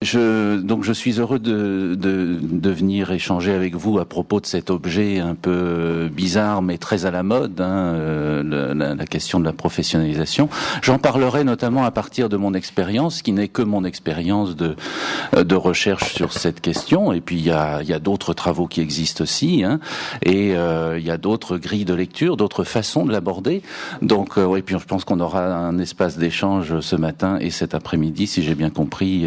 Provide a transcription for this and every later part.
Donc je suis heureux de venir échanger avec vous à propos de cet objet un peu bizarre mais très à la mode, la question de la professionnalisation. J'en parlerai notamment à partir de mon expérience, qui n'est que mon expérience de recherche sur cette question. Et puis il y a d'autres travaux qui existent aussi, et il y a d'autres grilles de lecture, d'autres façons de l'aborder. Donc oui, puis je pense qu'on aura un espace d'échange ce matin et cet après-midi, si j'ai bien compris,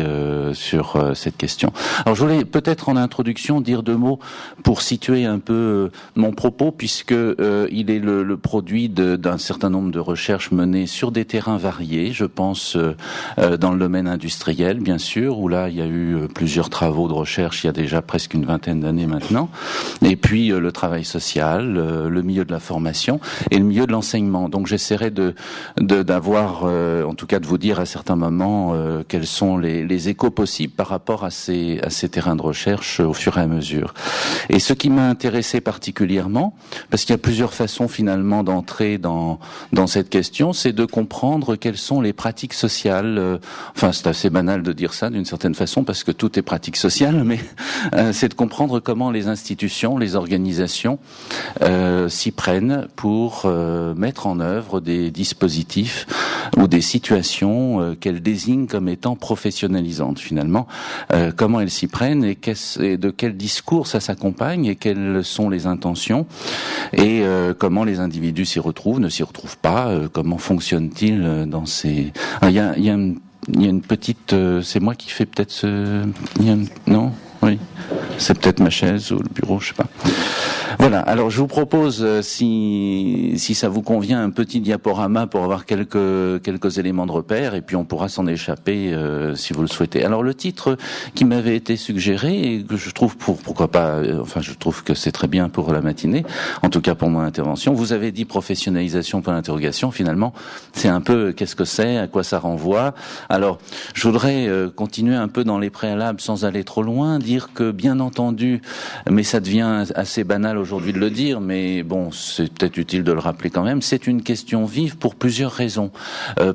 sur cette question. Alors je voulais peut-être en introduction dire deux mots pour situer un peu mon propos, puisque il est le produit d'un certain nombre de recherches menées sur des terrains variés. Je pense dans le domaine industriel, bien sûr, où là il y a eu plusieurs travaux de recherche il y a déjà presque une vingtaine d'années maintenant, et puis le travail social, le milieu de la formation et le milieu de l'enseignement. Donc j'essaierai d'avoir, en tout cas de vous dire à certains moments quels sont les échos possibles par rapport à ces terrains de recherche au fur et à mesure. Et ce qui m'a intéressé particulièrement, parce qu'il y a plusieurs façons finalement d'entrer dans cette question, c'est de comprendre quelles sont les pratiques sociales. Enfin, c'est assez banal de dire ça d'une certaine façon, parce que tout est pratique sociale, mais c'est de comprendre comment les institutions, les organisations s'y prennent pour mettre en œuvre des dispositifs ou des situations qu'elles désignent comme étant professionnalisantes finalement. Comment elles s'y prennent et de quel discours ça s'accompagne et quelles sont les intentions et comment les individus s'y retrouvent, ne s'y retrouvent pas, comment fonctionne-t-il dans ces... Il y a une petite... c'est moi qui fais peut-être ce... Non ? Oui. C'est peut-être ma chaise ou le bureau, je sais pas. Voilà. Alors, je vous propose, si ça vous convient, un petit diaporama pour avoir quelques éléments de repère, et puis on pourra s'en échapper si vous le souhaitez. Alors, le titre qui m'avait été suggéré et que je trouve pourquoi pas, je trouve que c'est très bien pour la matinée, en tout cas pour mon intervention. Vous avez dit professionnalisation pour l'interrogation. Finalement, c'est un peu qu'est-ce que c'est, à quoi ça renvoie. Alors, je voudrais continuer un peu dans les préalables sans aller trop loin, dire que bien entendu, mais ça devient assez banal aujourd'hui de le dire, mais bon, c'est peut-être utile de le rappeler quand même, c'est une question vive pour plusieurs raisons.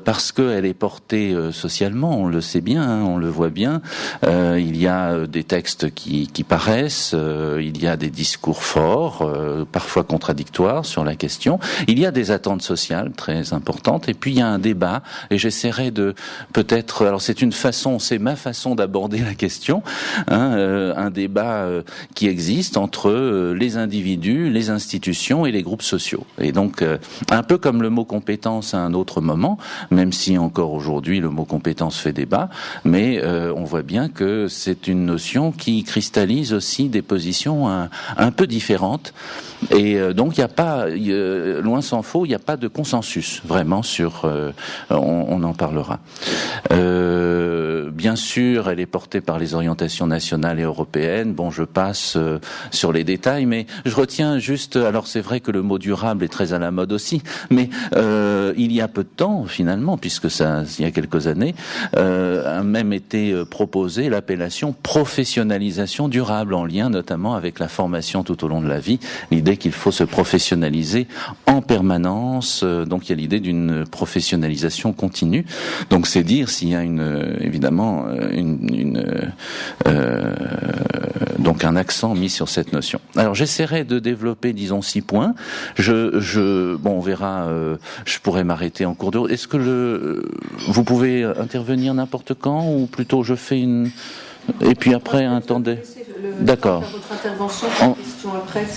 Parce qu'elle est portée socialement, on le sait bien, on le voit bien, il y a des textes qui paraissent, il y a des discours forts, parfois contradictoires sur la question, il y a des attentes sociales très importantes, et puis il y a un débat, et j'essaierai de peut-être, alors c'est ma façon d'aborder la question, un débat qui existe entre les individus, les institutions et les groupes sociaux. Et donc, un peu comme le mot compétence à un autre moment, même si encore aujourd'hui le mot compétence fait débat, mais on voit bien que c'est une notion qui cristallise aussi des positions un peu différentes. Et donc, il n'y a pas, loin s'en faut, il n'y a pas de consensus vraiment sur. On en parlera. Bien sûr, elle est portée par les orientations nationales et européennes. Bon, je passe sur les détails, mais je retiens juste. Alors, c'est vrai que le mot durable est très à la mode aussi, mais il y a peu de temps, finalement, puisque il y a quelques années, a même été proposé l'appellation professionnalisation durable, en lien notamment avec la formation tout au long de la vie. L'idée qu'il faut se professionnaliser en permanence. Donc, il y a l'idée d'une professionnalisation continue. Donc, c'est dire s'il y a évidemment donc un accent mis sur cette notion. Alors j'essaierai de développer, disons, 6 points. On verra. Je pourrais m'arrêter en cours de route. Est-ce que vous pouvez intervenir n'importe quand, ou plutôt je fais une et puis après attendez. D'accord.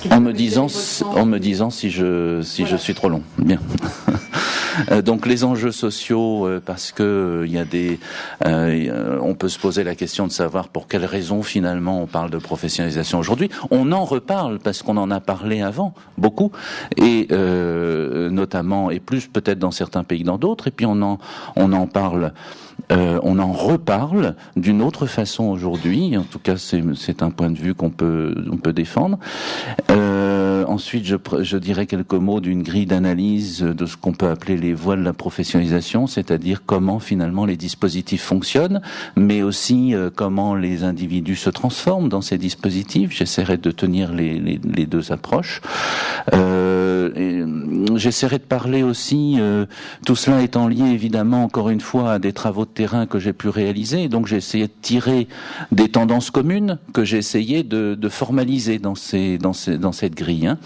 En me disant si je suis trop long. Bien. Donc les enjeux sociaux, parce que il y a on peut se poser la question de savoir pour quelles raisons finalement on parle de professionnalisation aujourd'hui. On en reparle parce qu'on en a parlé avant beaucoup, et notamment et plus peut-être dans certains pays que dans d'autres. Et puis on en parle. On en reparle d'une autre façon aujourd'hui. En tout cas, c'est un point de vue qu'on peut défendre. Ensuite, je dirais quelques mots d'une grille d'analyse de ce qu'on peut appeler les voies de la professionnalisation, c'est-à-dire comment finalement les dispositifs fonctionnent, mais aussi comment les individus se transforment dans ces dispositifs. J'essaierai de tenir les deux approches. J'essaierai de parler aussi, tout cela étant lié évidemment encore une fois à des travaux de terrain que j'ai pu réaliser. Donc j'ai essayé de tirer des tendances communes que j'ai essayé de formaliser dans cette grille. Hein.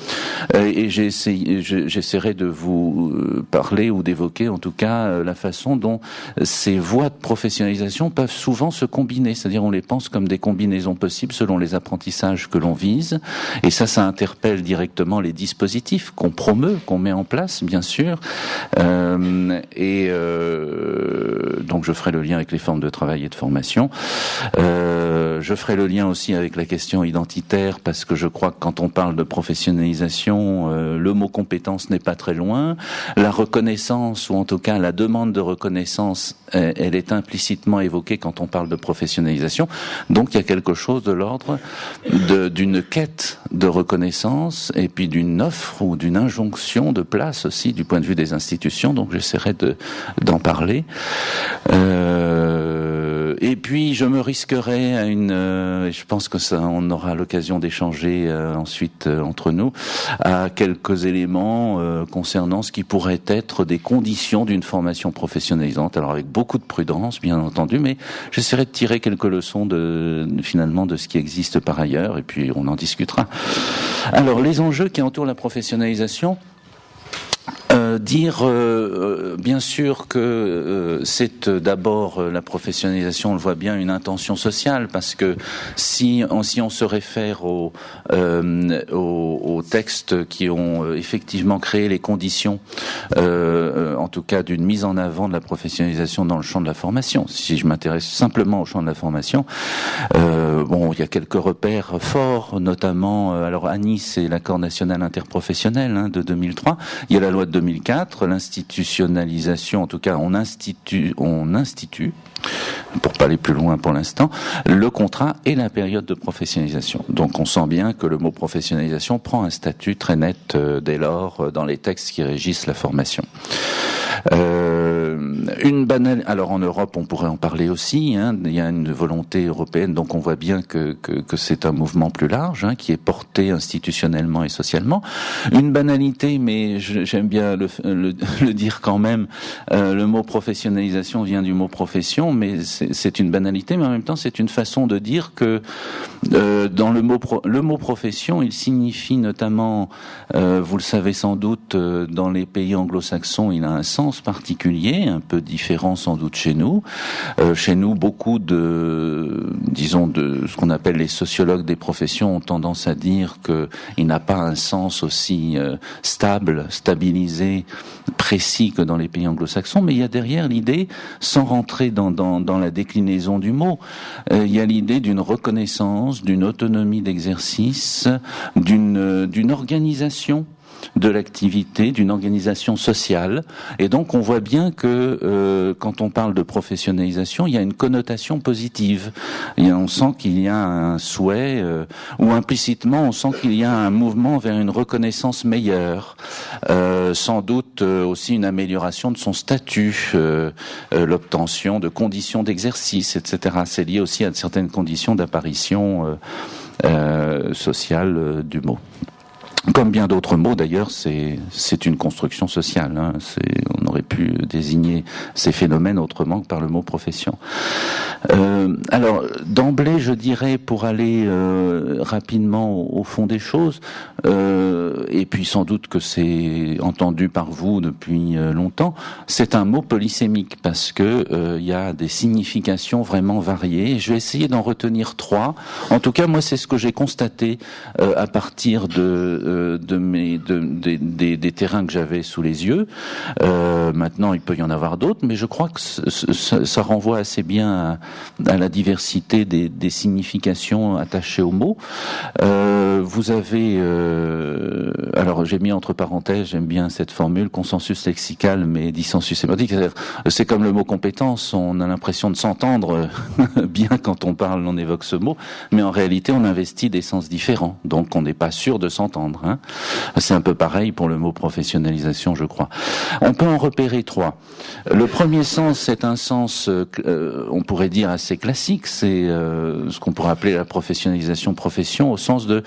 Et j'essaierai de vous parler ou d'évoquer en tout cas la façon dont ces voies de professionnalisation peuvent souvent se combiner. C'est-à-dire on les pense comme des combinaisons possibles selon les apprentissages que l'on vise. Et ça interpelle directement les dispositifs qu'on promeut, qu'on met en place, bien sûr. Donc je ferai le lien avec les formes de travail et de formation. Je ferai le lien aussi avec la question identitaire, parce que je crois que quand on parle de professionnalisation, le mot compétence n'est pas très loin. La reconnaissance, ou en tout cas la demande de reconnaissance, elle est implicitement évoquée quand on parle de professionnalisation. Donc il y a quelque chose de l'ordre d'une quête de reconnaissance et puis d'une offre ou d'une injonction de place aussi du point de vue des institutions. Donc j'essaierai d'en parler. Et puis je me risquerai à je pense que ça, on aura l'occasion d'échanger ensuite entre nous, à quelques éléments concernant ce qui pourrait être des conditions d'une formation professionnalisante. Alors avec beaucoup de prudence, bien entendu, mais j'essaierai de tirer quelques leçons finalement de ce qui existe par ailleurs, et puis on en discutera. Alors les enjeux qui entourent la professionnalisation. Bien sûr que c'est d'abord la professionnalisation, on le voit bien, une intention sociale, parce que si on se réfère aux textes qui ont effectivement créé les conditions, en tout cas d'une mise en avant de la professionnalisation dans le champ de la formation, si je m'intéresse simplement au champ de la formation, il y a quelques repères forts, notamment, alors à Nice, c'est l'accord national interprofessionnel de 2003, il y a la loi de 2004, l'institutionnalisation, en tout cas on institue, pour pas aller plus loin pour l'instant, le contrat et la période de professionnalisation. Donc on sent bien que le mot professionnalisation prend un statut très net dès lors dans les textes qui régissent la formation. Alors en Europe, on pourrait en parler aussi. Il y a une volonté européenne, donc on voit bien que c'est un mouvement plus large qui est porté institutionnellement et socialement. Une banalité, mais j'aime bien le dire quand même. Le mot professionnalisation vient du mot profession, mais c'est une banalité, mais en même temps c'est une façon de dire que dans le mot profession, il signifie notamment, vous le savez sans doute, dans les pays anglo-saxons, il a un sens particulier, un peu différent sans doute chez nous. Chez nous, beaucoup de ce qu'on appelle les sociologues des professions ont tendance à dire que il n'a pas un sens aussi stabilisé, précis que dans les pays anglo-saxons, mais il y a derrière l'idée, sans rentrer dans la déclinaison du mot, il y a l'idée d'une reconnaissance, d'une autonomie d'exercice, d'une organisation de l'activité, d'une organisation sociale. Et donc on voit bien que quand on parle de professionnalisation, il y a une connotation positive. On sent qu'il y a un souhait, ou implicitement on sent qu'il y a un mouvement vers une reconnaissance meilleure, sans doute aussi une amélioration de son statut, l'obtention de conditions d'exercice, etc. C'est lié aussi à certaines conditions d'apparition sociale du mot. Comme bien d'autres mots, d'ailleurs, c'est une construction sociale. On aurait pu désigner ces phénomènes autrement que par le mot profession. Alors, d'emblée, je dirais, pour aller rapidement au fond des choses, et puis sans doute que c'est entendu par vous depuis longtemps, c'est un mot polysémique, parce que il y a des significations vraiment variées. Je vais essayer d'en retenir 3. En tout cas, moi, c'est ce que j'ai constaté à partir des terrains que j'avais sous les yeux. Maintenant, il peut y en avoir d'autres, mais je crois que ça renvoie assez bien à la diversité des significations attachées aux mots. Vous avez, alors j'ai mis entre parenthèses, j'aime bien cette formule, consensus lexical mais dissensus sémantique. C'est comme le mot compétence, on a l'impression de s'entendre bien quand on parle, on évoque ce mot, mais en réalité on investit des sens différents, donc on n'est pas sûr de s'entendre. hein. C'est un peu pareil pour le mot professionnalisation, je crois. On peut en repérer 3. Le premier sens, c'est un sens, on pourrait dire assez classique, c'est ce qu'on pourrait appeler la profession au sens de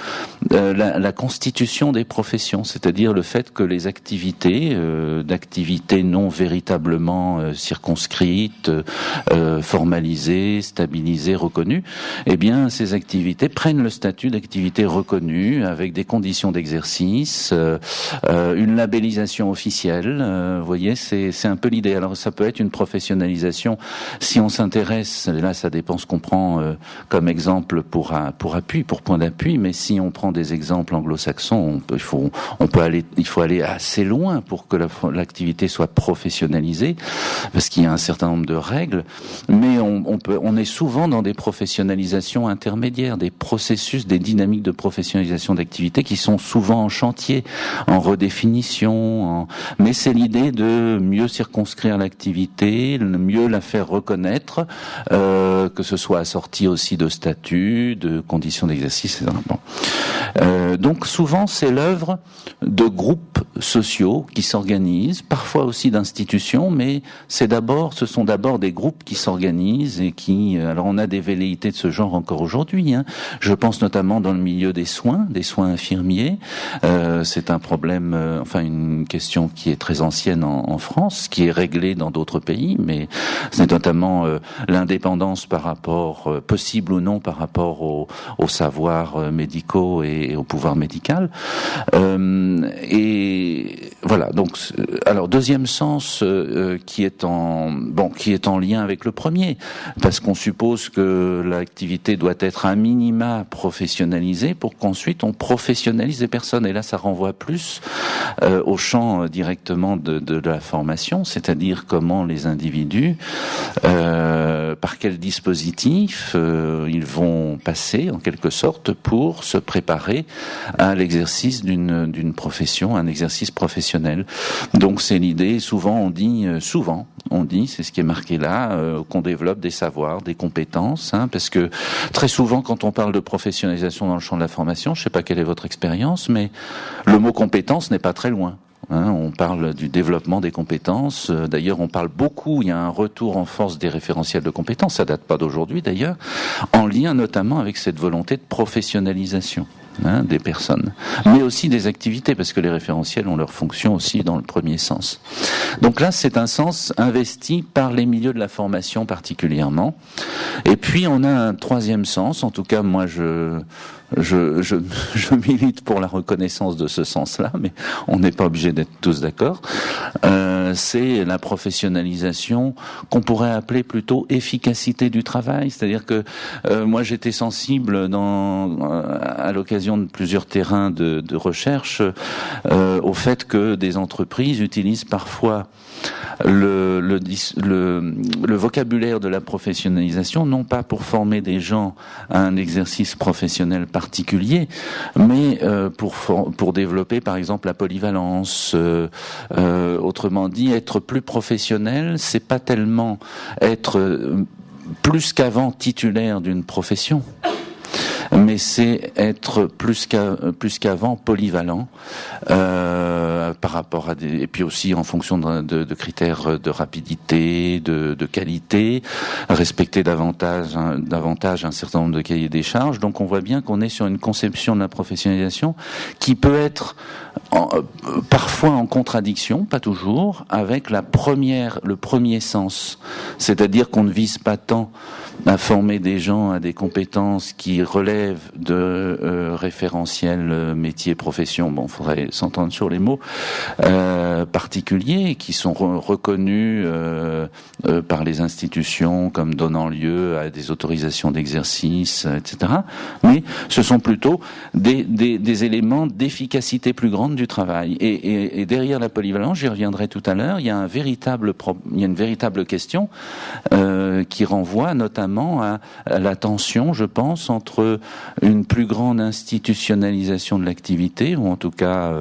la constitution des professions, c'est-à-dire le fait que les activités, d'activités non véritablement circonscrites, formalisées, stabilisées, reconnues, eh bien ces activités prennent le statut d'activités reconnues avec des conditions d'exercice, une labellisation officielle. Vous voyez, c'est un peu l'idée. Alors ça peut être une professionnalisation si on s'intéresse. Là, ça dépend ce qu'on prend comme exemple pour appui, pour point d'appui. Mais si on prend des exemples anglo-saxons, il faut aller assez loin pour que l'activité soit professionnalisée, parce qu'il y a un certain nombre de règles. Mais on est souvent dans des professionnalisations intermédiaires, des processus, des dynamiques de professionnalisation d'activité qui sont souvent en chantier, en redéfinition. Mais c'est l'idée de mieux circonscrire l'activité, mieux la faire reconnaître, que ce soit assorti aussi de statuts, de conditions d'exercice, etc. Bon. Donc souvent c'est l'œuvre de groupes sociaux qui s'organisent, parfois aussi d'institutions, mais ce sont d'abord des groupes qui s'organisent et qui, alors on a des velléités de ce genre encore aujourd'hui, hein. Je pense notamment dans le milieu des soins infirmiers. C'est un problème, une question qui est très ancienne en France, qui est réglée dans d'autres pays, mais c'est notamment l'indépendance par rapport, possible ou non, par rapport aux savoirs médicaux et au pouvoir médical. Et voilà. Donc, alors deuxième sens qui est en lien avec le premier, parce qu'on suppose que l'activité doit être à minima professionnalisée pour qu'ensuite on professionnalise les personnes. Et là, ça renvoie plus au champ directement de la formation, c'est-à-dire comment les individus, par quel dispositif ils vont passer en quelque sorte pour se préparer à l'exercice d'une profession, un exercice professionnel. Donc c'est l'idée, souvent on dit, c'est ce qui est marqué là, qu'on développe des savoirs, des compétences, hein, parce que très souvent quand on parle de professionnalisation dans le champ de la formation, je ne sais pas quelle est votre expérience, mais le mot compétence n'est pas très loin. Hein, on parle du développement des compétences. D'ailleurs, on parle beaucoup. Il y a un retour en force des référentiels de compétences. Ça date pas d'aujourd'hui, d'ailleurs, en lien notamment avec cette volonté de professionnalisation. Des personnes, mais aussi des activités, parce que les référentiels ont leur fonction aussi dans le premier sens. Donc là, c'est un sens investi par les milieux de la formation particulièrement. Et puis, on a un troisième sens, en tout cas, moi, je milite pour la reconnaissance de ce sens-là, mais on n'est pas obligé d'être tous d'accord. C'est la professionnalisation qu'on pourrait appeler plutôt efficacité du travail. C'est-à-dire que moi, j'étais sensible à l'occasion de plusieurs terrains de recherche au fait que des entreprises utilisent parfois le vocabulaire de la professionnalisation, non pas pour former des gens à un exercice professionnel particulier, mais pour développer par exemple la polyvalence. Autrement dit, être plus professionnel, c'est pas tellement être plus qu'avant titulaire d'une profession, mais c'est être plus qu'avant polyvalent par rapport à et puis aussi en fonction de critères de rapidité, de qualité, respecter davantage un certain nombre de cahiers des charges. Donc on voit bien qu'on est sur une conception de la professionnalisation qui peut être parfois en contradiction, pas toujours, avec le premier sens. C'est-à-dire qu'on ne vise pas tant à former des gens à des compétences qui relèvent de référentiels métiers, professions, bon, faudrait s'entendre sur les mots, particuliers, qui sont reconnus par les institutions comme donnant lieu à des autorisations d'exercice, etc. Mais ce sont plutôt des éléments d'efficacité plus grande du travail. Et derrière la polyvalence, j'y reviendrai tout à l'heure, il y a une véritable question qui renvoie notamment à la tension, je pense, entre une plus grande institutionnalisation de l'activité, ou en tout cas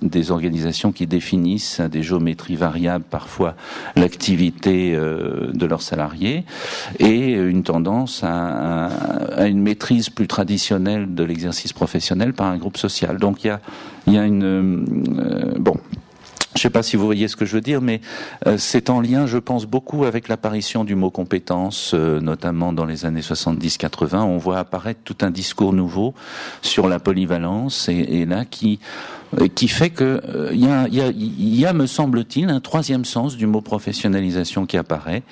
des organisations qui définissent à des géométries variables parfois l'activité de leurs salariés, et une tendance à une maîtrise plus traditionnelle de l'exercice professionnel par un groupe social. Donc il y a une bon. Je ne sais pas si vous voyez ce que je veux dire, mais c'est en lien, je pense, beaucoup avec l'apparition du mot compétence, notamment dans les années 70-80. On voit apparaître tout un discours nouveau sur la polyvalence, et là qui fait que il y a, me semble-t-il, un troisième sens du mot professionnalisation qui apparaît,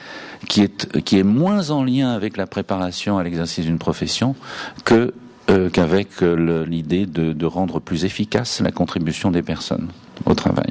qui est moins en lien avec la préparation à l'exercice d'une profession qu'avec l'idée de rendre plus efficace la contribution des personnes au travail.